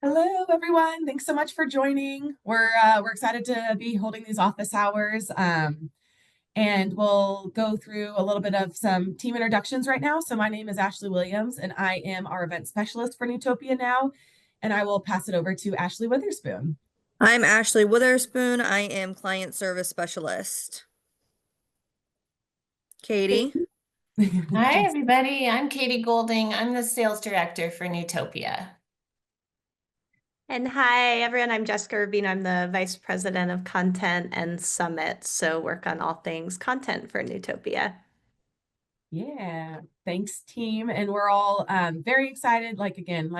Hello, everyone. Thanks so much for joining. We're excited to be holding these office hours, and we'll go through a little bit of some team introductions right now. So my name is Ashley Williams, and I am our event specialist for Newtopia now, and I will pass it over to Ashley Witherspoon. I'm Ashley Witherspoon. I am client service specialist. Katie. Hi, everybody. I'm Katie Golding. I'm the sales director for Newtopia. And hi, everyone. I'm Jessica Rubin. I'm the Vice President of Content and Summit, so work on all things content for Newtopia. Yeah, thanks, team. And we're all very excited. Like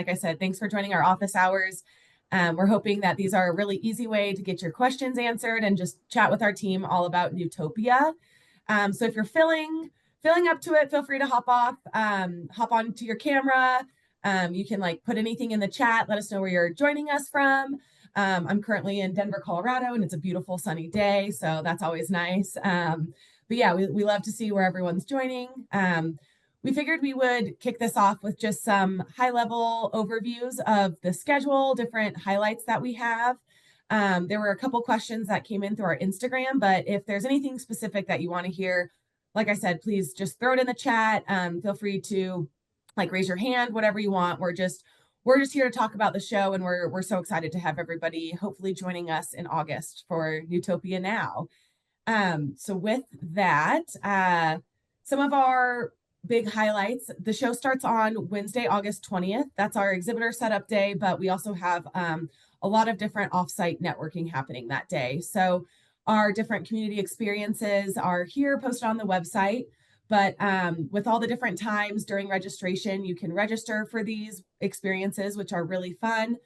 I said, thanks for joining our office hours. We're hoping that these are a really easy way to get your questions answered and just chat with our team all about Newtopia. So if you're filling up to it, feel free to hop onto your camera. You can put anything in the chat. Let us know where you're joining us from. I'm currently in Denver, Colorado, and it's a beautiful sunny day, so that's always nice. But yeah, we love to see where everyone's joining. We figured we would kick this off with just some high-level overviews of the schedule, different highlights that we have. There were a couple questions that came in through our Instagram, but if there's anything specific that you want to hear, like I said, please just throw it in the chat. Feel free to raise your hand, whatever you want. We're just here to talk about the show, and we're so excited to have everybody hopefully joining us in August for Newtopia Now. So with that, some of our big highlights. The show starts on Wednesday, August 20th. That's our exhibitor setup day, but we also have a lot of different offsite networking happening that day. So our different community experiences are here posted on the website, but with all the different times during registration, you can register for these experiences, which are really fun.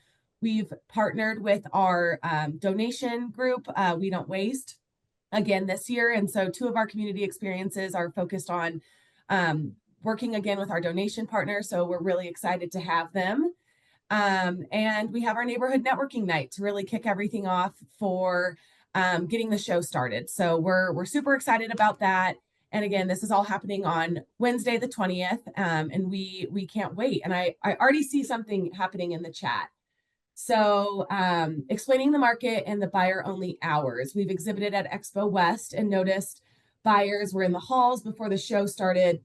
We've partnered with our donation group, We Don't Waste, again this year. And so two of our community experiences are focused on working again with our donation partners. So we're really excited to have them. And we have our neighborhood networking night to really kick everything off for getting the show started. So we're super excited about that. And again, this is all happening on Wednesday, the 20th. And we can't wait. And I already see something happening in the chat. So explaining the market and the buyer only hours. We've exhibited at Expo West and noticed buyers were in the halls before the show started,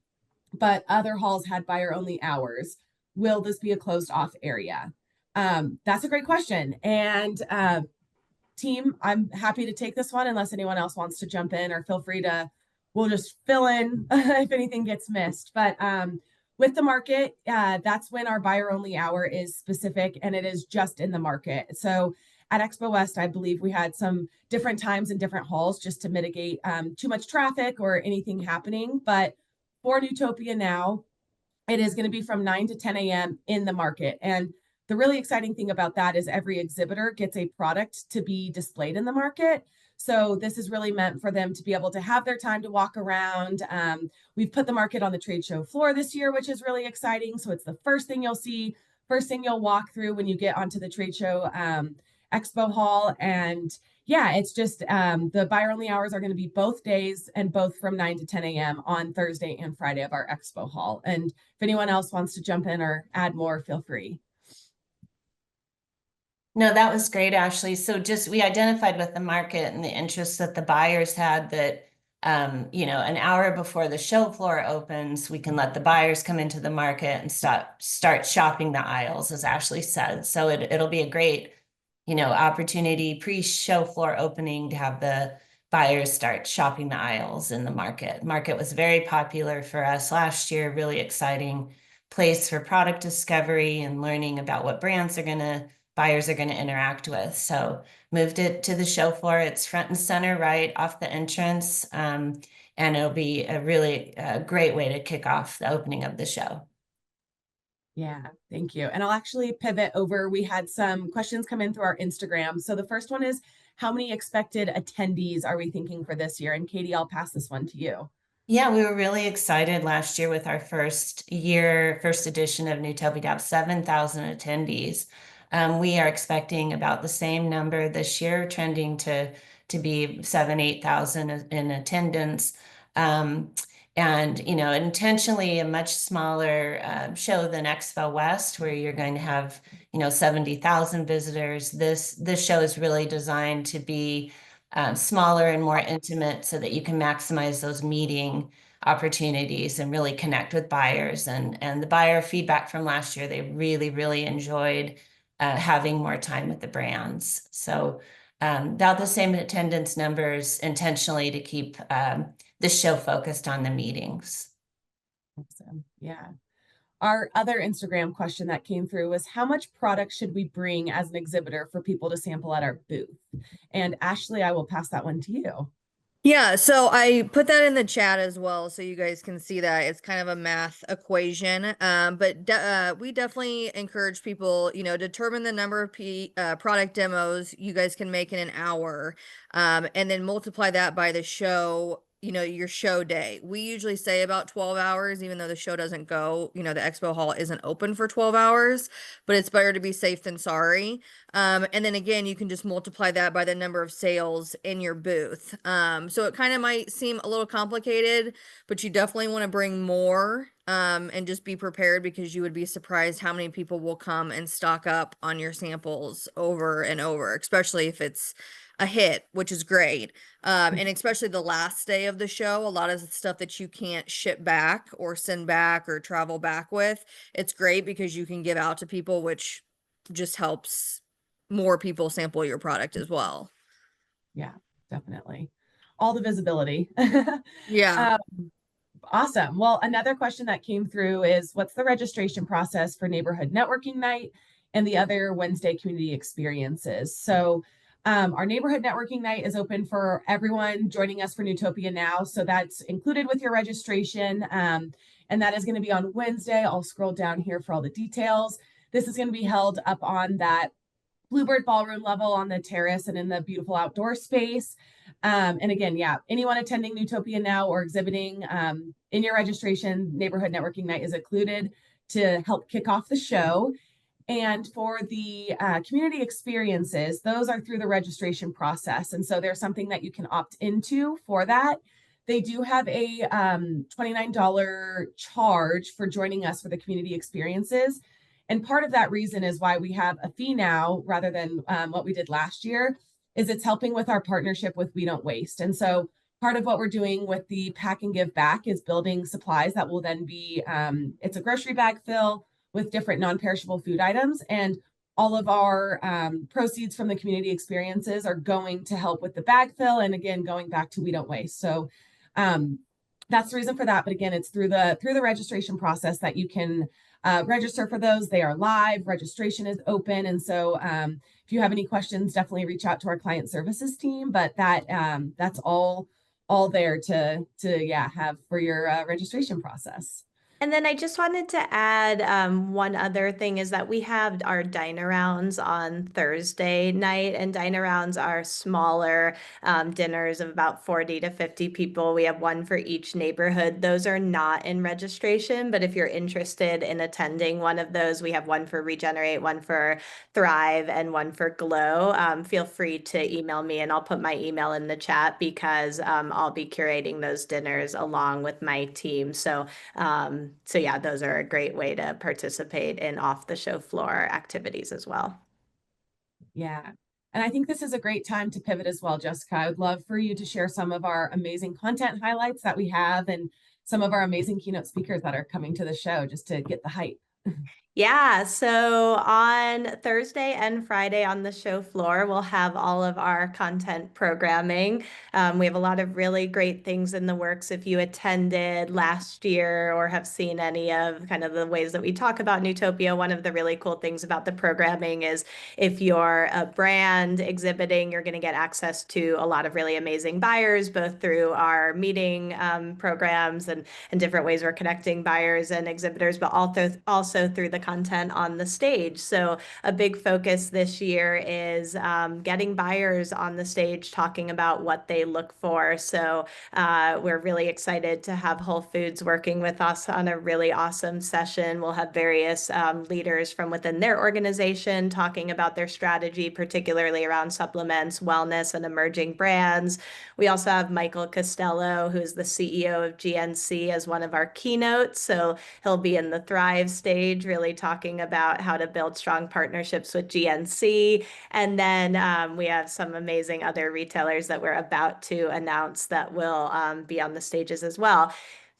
but other halls had buyer only hours. Will this be a closed off area? That's a great question. And team, I'm happy to take this one unless anyone else wants to jump in, or feel free to, we'll just fill in if anything gets missed. But with the market, that's when our buyer only hour is specific, and it is just in the market. So at Expo West, I believe we had some different times in different halls just to mitigate too much traffic or anything happening. But for Newtopia Now, it is going to be from 9 to 10 a.m. in the market. And the really exciting thing about that is every exhibitor gets a product to be displayed in the market. So this is really meant for them to be able to have their time to walk around. We've put the market on the trade show floor this year, which is really exciting. So it's the first thing you'll see, first thing you'll walk through when you get onto the trade show expo hall. And yeah, it's just the buyer only hours are going to be both days, and both from 9 to 10 a.m. on Thursday and Friday of our expo hall. And if anyone else wants to jump in or add more, feel free. No, that was great, Ashley. So we identified with the market and the interest that the buyers had that, an hour before the show floor opens, we can let the buyers come into the market and start shopping the aisles, as Ashley said. So it'll be a great, opportunity pre-show floor opening to have the buyers start shopping the aisles in the market. Market was very popular for us last year, really exciting place for product discovery and learning about what buyers are going to interact with. So moved it to the show floor. It's front and center right off the entrance. And it'll be a really great way to kick off the opening of the show. Yeah, thank you. And I'll actually pivot over. We had some questions come in through our Instagram. So the first one is, how many expected attendees are we thinking for this year? And Katie, I'll pass this one to you. Yeah, we were really excited last year with our first edition of Newtopia to have 7,000 attendees. We are expecting about the same number this year, trending to be 8,000 in attendance. And, you know, intentionally a much smaller show than Expo West, where you're going to have, you know, 70,000 visitors. This show is really designed to be smaller and more intimate so that you can maximize those meeting opportunities and really connect with buyers. And the buyer feedback from last year, they really enjoyed having more time with the brands. So about the same attendance numbers intentionally to keep the show focused on the meetings. Awesome. Yeah. Our other Instagram question that came through was how much product should we bring as an exhibitor for people to sample at our booth? And Ashley, I will pass that one to you. Yeah, so I put that in the chat as well, so you guys can see that it's kind of a math equation. But we definitely encourage people, you know, determine the number of product demos you guys can make in an hour, and then multiply that by the show, you know, your show day. We usually say about 12 hours, even though the show doesn't go, you know, the expo hall isn't open for 12 hours, but it's better to be safe than sorry. And then again, you can just multiply that by the number of sales in your booth. So it kind of might seem a little complicated, but you definitely want to bring more, and just be prepared because you would be surprised how many people will come and stock up on your samples over and over, especially if it's a hit, which is great. And especially the last day of the show, a lot of the stuff that you can't ship back or send back or travel back with, it's great because you can give out to people, which just helps more people sample your product as well. Yeah, definitely. All the visibility. Yeah. Awesome. Well, another question that came through is what's the registration process for neighborhood networking night and the other Wednesday community experiences? So our neighborhood networking night is open for everyone joining us for Newtopia now. So that's included with your registration. And that is going to be on Wednesday. I'll scroll down here for all the details. This is going to be held up on that Bluebird Ballroom level on the terrace and in the beautiful outdoor space. And again, yeah, anyone attending Newtopia now or exhibiting in your registration, Neighborhood Networking Night is included to help kick off the show. And for the community experiences, those are through the registration process. And so there's something that you can opt into for that. They do have a $29 charge for joining us for the community experiences. And part of that reason is why we have a fee now rather than what we did last year, is it's helping with our partnership with We Don't Waste. And so part of what we're doing with the Pack and Give Back is building supplies that will then be, it's a grocery bag fill with different non-perishable food items. And all of our proceeds from the community experiences are going to help with the bag fill. And again, going back to We Don't Waste. So that's the reason for that. But again, it's through the registration process that you can register for those. They are live. Registration is open. And so if you have any questions, definitely reach out to our client services team. But that's all there to have for your registration process. And then I just wanted to add one other thing is that we have our dine-arounds on Thursday night, and dine-arounds are smaller dinners of about 40 to 50 people. We have one for each neighborhood. Those are not in registration, but if you're interested in attending one of those, we have one for Regenerate, one for Thrive, and one for Glow. Feel free to email me, and I'll put my email in the chat because I'll be curating those dinners along with my team. So yeah, those are a great way to participate in off the show floor activities as well. Yeah. And I think this is a great time to pivot as well, Jessica. I would love for you to share some of our amazing content highlights that we have and some of our amazing keynote speakers that are coming to the show just to get the hype. Yeah, so on Thursday and Friday on the show floor, we'll have all of our content programming. We have a lot of really great things in the works. If you attended last year or have seen any of kind of the ways that we talk about Newtopia, one of the really cool things about the programming is if you're a brand exhibiting, you're going to get access to a lot of really amazing buyers, both through our meeting programs and different ways we're connecting buyers and exhibitors, but also through the content on the stage. So a big focus this year is getting buyers on the stage talking about what they look for. So we're really excited to have Whole Foods working with us on a really awesome session. We'll have various leaders from within their organization talking about their strategy, particularly around supplements, wellness, and emerging brands. We also have Michael Costello, who is the CEO of GNC, as one of our keynotes. So he'll be in the Thrive stage, really talking about how to build strong partnerships with GNC. And then we have some amazing other retailers that we're about to announce that will be on the stages as well.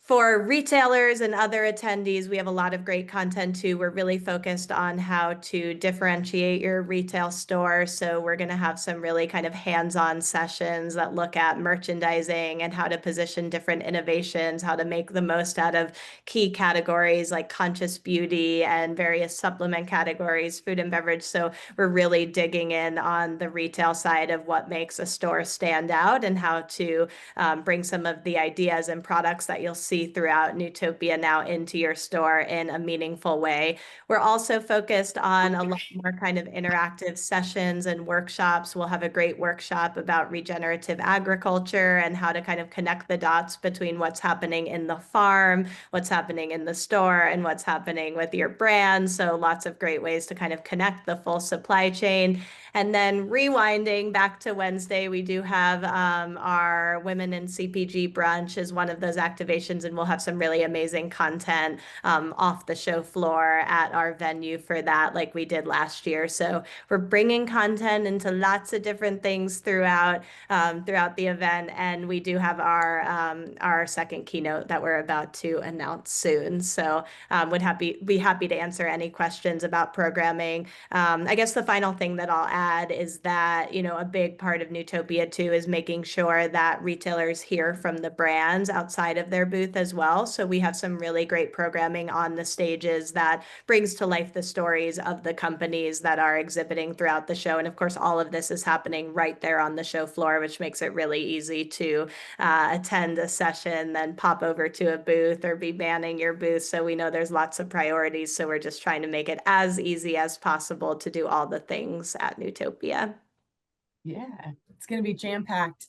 For retailers and other attendees, we have a lot of great content too. We're really focused on how to differentiate your retail store. So we're going to have some really kind of hands-on sessions that look at merchandising and how to position different innovations, how to make the most out of key categories like conscious beauty and various supplement categories, food and beverage. So we're really digging in on the retail side of what makes a store stand out and how to bring some of the ideas and products that you'll see throughout Newtopia now into your store in a meaningful way. We're also focused on a lot more kind of interactive sessions and workshops. We'll have a great workshop about regenerative agriculture and how to kind of connect the dots between what's happening in the farm, what's happening in the store, and what's happening with your brand. So lots of great ways to kind of connect the full supply chain. And then rewinding back to Wednesday, we do have our Women in CPG brunch is one of those activations, and we'll have some really amazing content off the show floor at our venue for that, like we did last year. So we're bringing content into lots of different things throughout the event, and we do have our second keynote that we're about to announce soon. So would be happy to answer any questions about programming. I guess the final thing that I'll add is that, a big part of Newtopia too is making sure that retailers hear from the brands outside of their booth as well. So we have some really great programming on the stages that brings to life the stories of the companies that are exhibiting throughout the show. And of course, all of this is happening right there on the show floor, which makes it really easy to attend a session, then pop over to a booth or be manning your booth. So we know there's lots of priorities. So we're just trying to make it as easy as possible to do all the things at Newtopia. Yeah, it's going to be jam-packed.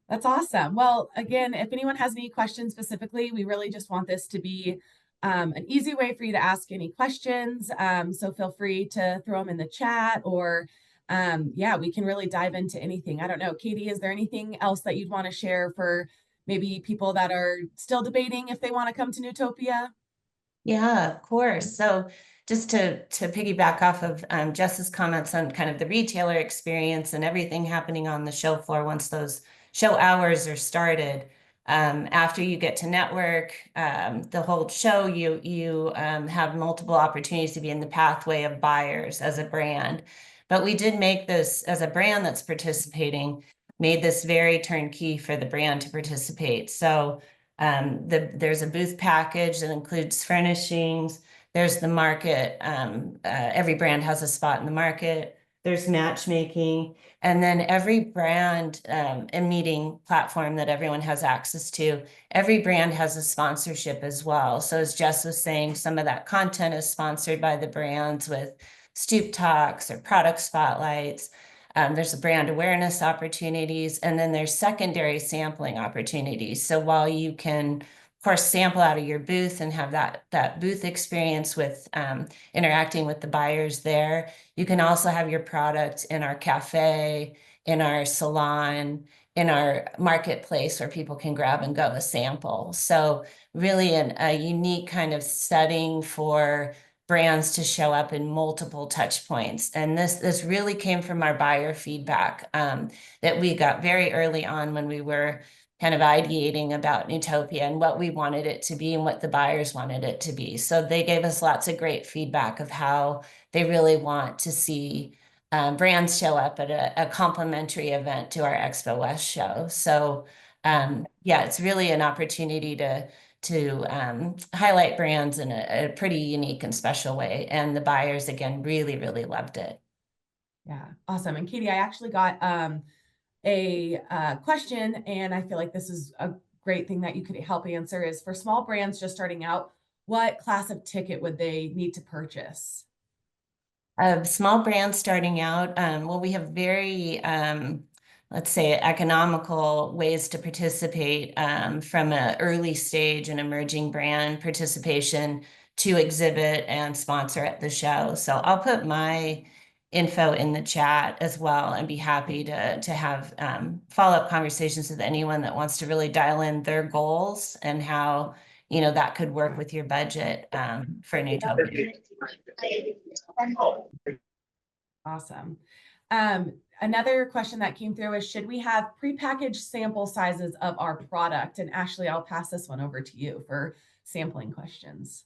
That's awesome. Well, again, if anyone has any questions specifically, we really just want this to be an easy way for you to ask any questions. So feel free to throw them in the chat or yeah, we can really dive into anything. I don't know, Katie, is there anything else that you'd want to share for maybe people that are still debating if they want to come to Newtopia? Yeah, of course. So just to piggyback off of Jess's comments on kind of the retailer experience and everything happening on the show floor once those show hours are started. After you get to network, the whole show, you have multiple opportunities to be in the pathway of buyers as a brand. But we did make this, as a brand that's participating, made this very turnkey for the brand to participate. So there's a booth package that includes furnishings. There's the market. Every brand has a spot in the market. There's matchmaking. And then every brand a meeting platform that everyone has access to. Every brand has a sponsorship as well. So as Jess was saying, some of that content is sponsored by the brands with Stoop Talks or product spotlights. There's the brand awareness opportunities, and then there's secondary sampling opportunities. So while you can, of course, sample out of your booth and have that booth experience with interacting with the buyers there, you can also have your product in our cafe, in our salon, in our marketplace where people can grab and go a sample. So really a unique kind of setting for brands to show up in multiple touch points. And this really came from our buyer feedback that we got very early on when we were kind of ideating about Newtopia and what we wanted it to be and what the buyers wanted it to be. So they gave us lots of great feedback of how they really want to see brands show up at a complimentary event to our Expo West show. So yeah, it's really an opportunity to highlight brands in a pretty unique and special way. And the buyers, again, really, really loved it. Yeah, awesome. And Katie, I actually got a question, and I feel like this is a great thing that you could help answer is for small brands just starting out, what class of ticket would they need to purchase? Small brands starting out, well, we have very, let's say, economical ways to participate, from an early stage and emerging brand participation to exhibit and sponsor at the show. So I'll put my info in the chat as well and be happy to have follow-up conversations with anyone that wants to really dial in their goals and how, you know, that could work with your budget for Newtopia. Awesome. Another question that came through is, should we have prepackaged sample sizes of our product? And Ashley, I'll pass this one over to you for sampling questions.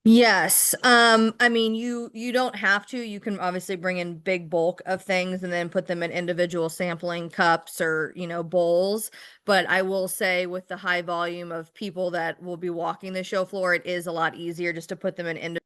Yes. I mean, you don't have to. You can obviously bring in big bulk of things and then put them in individual sampling cups or, you know, bowls. But I will say with the high volume of people that will be walking the show floor, it is a lot easier just to put them in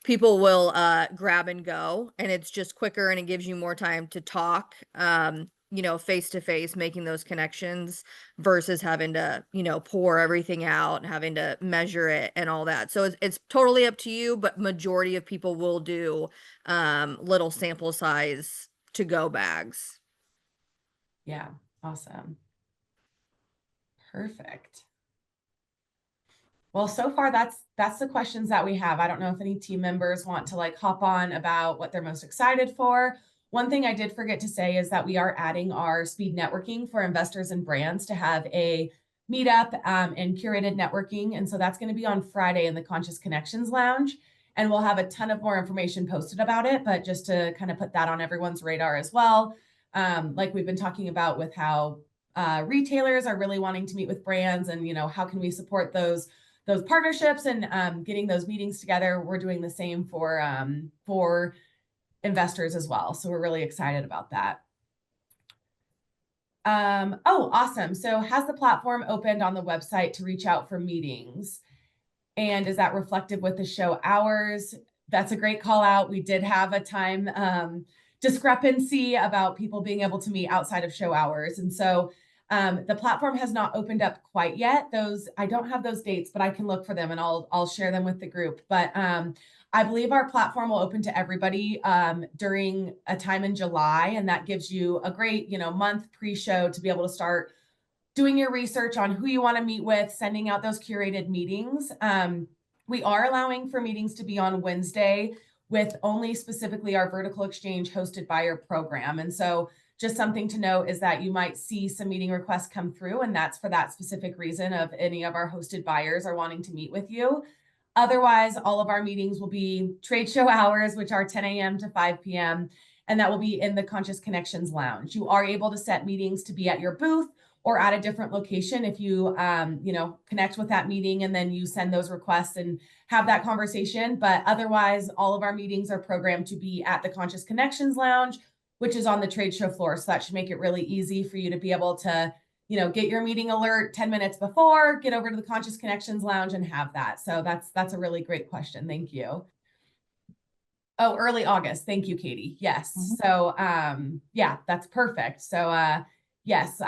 people will grab and go, and it's just quicker and it gives you more time to talk, you know, face to face, making those connections versus having to, you know, pour everything out and having to measure it and all that. So it's totally up to you, but majority of people will do little sample size to go bags. Yeah, awesome. Perfect. Well, so far that's the questions that we have. I don't know if any team members want to like hop on about what they're most excited for. One thing I did forget to say is that we are adding our speed networking for investors and brands to have a meetup and curated networking. And so that's going to be on Friday in the Conscious Connections Lounge. And we'll have a ton of more information posted about it, but just to kind of put that on everyone's radar as well. Like we've been talking about with how retailers are really wanting to meet with brands and, you know, how can we support those partnerships and getting those meetings together. We're doing the same for investors as well. So we're really excited about that. Oh, awesome. So has the platform opened on the website to reach out for meetings? And is that reflective with the show hours? That's a great call out. We did have a time discrepancy about people being able to meet outside of show hours. And so the platform has not opened up quite yet. I don't have those dates, but I can look for them and I'll share them with the group. But I believe our platform will open to everybody during a time in July, and that gives you a great, you know, month pre-show to be able to start doing your research on who you want to meet with, sending out those curated meetings. We are allowing for meetings to be on Wednesday with only specifically our vertical exchange hosted buyer program. And so just something to note is that you might see some meeting requests come through, and that's for that specific reason of any of our hosted buyers are wanting to meet with you. Otherwise, all of our meetings will be trade show hours, which are 10 a.m. to 5 p.m. And that will be in the Conscious Connections Lounge. You are able to set meetings to be at your booth or at a different location if you, you know, connect with that meeting and then you send those requests and have that conversation. But otherwise, all of our meetings are programmed to be at the Conscious Connections Lounge, which is on the trade show floor. So that should make it really easy for you to be able to, you know, get your meeting alert 10 minutes before, get over to the Conscious Connections Lounge and have that. So that's a really great question. Thank you. Oh, early August. Thank you, Katie. Yes. So yeah, that's perfect. So yes,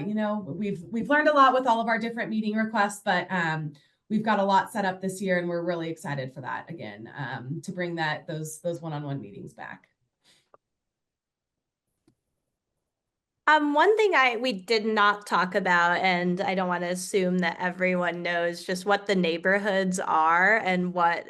you know, we've learned a lot with all of our different meeting requests, but we've got a lot set up this year and we're really excited for that again, to bring those one-on-one meetings back. One thing we did not talk about, and I don't want to assume that everyone knows just what the neighborhoods are and what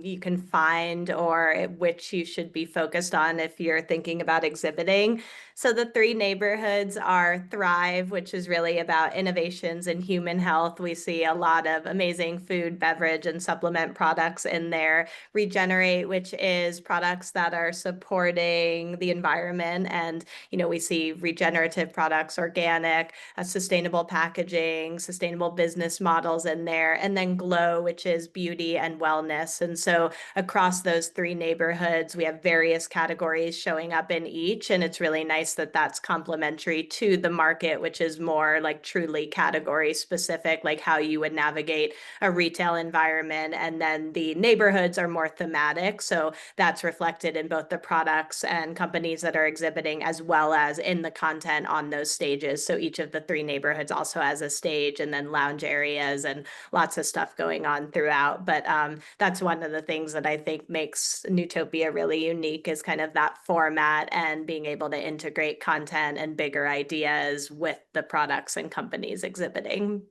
you can find or which you should be focused on if you're thinking about exhibiting. So the 3 neighborhoods are Thrive, which is really about innovations in human health. We see a lot of amazing food, beverage, and supplement products in there. Regenerate, which is products that are supporting the environment, and you know, we see regenerative products, organic, sustainable packaging, sustainable business models in there, and then Glow, which is beauty and wellness. And so across those 3 neighborhoods, we have various categories showing up in each, and it's really nice nice that that's complementary to the market, which is more like truly category specific, like how you would navigate a retail environment. And then the neighborhoods are more thematic. So that's reflected in both the products and companies that are exhibiting, as well as in the content on those stages. So each of the three neighborhoods also has a stage and then lounge areas and lots of stuff going on throughout. But that's one of the things that I think makes Newtopia really unique, is kind of that format and being able to integrate content and bigger ideas with the products and companies exhibiting.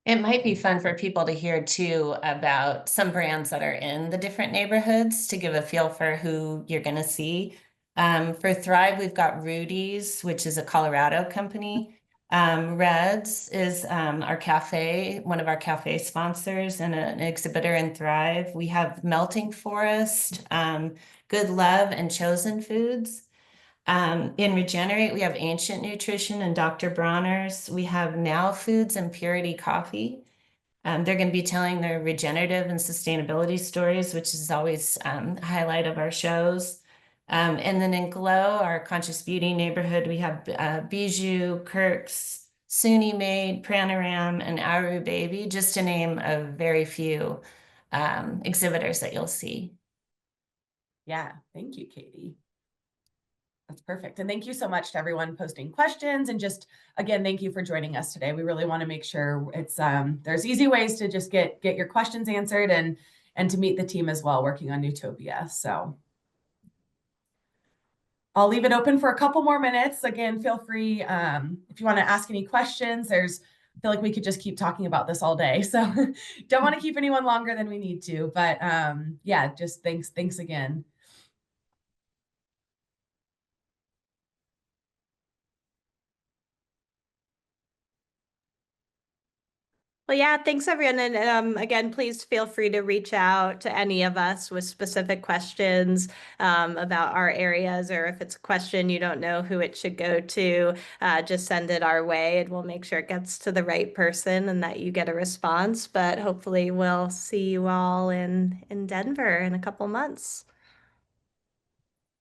It might be fun for people to hear too about some brands that are in the different neighborhoods to give a feel for who you're going to see. For Thrive, we've got Rudy's, which is a Colorado company. Reds is our cafe, one of our cafe sponsors and an exhibitor in Thrive. We have Melting Forest, Good Love, and Chosen Foods. In Regenerate, we have Ancient Nutrition and Dr. Bronner's. We have Now Foods and Purity Coffee. They're going to be telling their regenerative and sustainability stories, which is always a highlight of our shows. And then in Glow, our conscious beauty neighborhood, we have Bijou, Kirk's, Suni Made, Pranaram, and Aru Baby, just to name a very few exhibitors that you'll see. Yeah, thank you, Katie. That's perfect. And thank you so much to everyone posting questions, and just again, thank you for joining us today. We really want to make sure it's there's easy ways to just get your questions answered and to meet the team as well working on Newtopia. So I'll leave it open for a couple more minutes. Again, feel free if you want to ask any questions. I feel like we could just keep talking about this all day. So don't want to keep anyone longer than we need to, but yeah, just thanks again. Well, yeah, thanks everyone. And again, please feel free to reach out to any of us with specific questions about our areas, or if it's a question you don't know who it should go to, just send it our way and we'll make sure it gets to the right person and that you get a response. But hopefully we'll see you all in Denver in a couple months.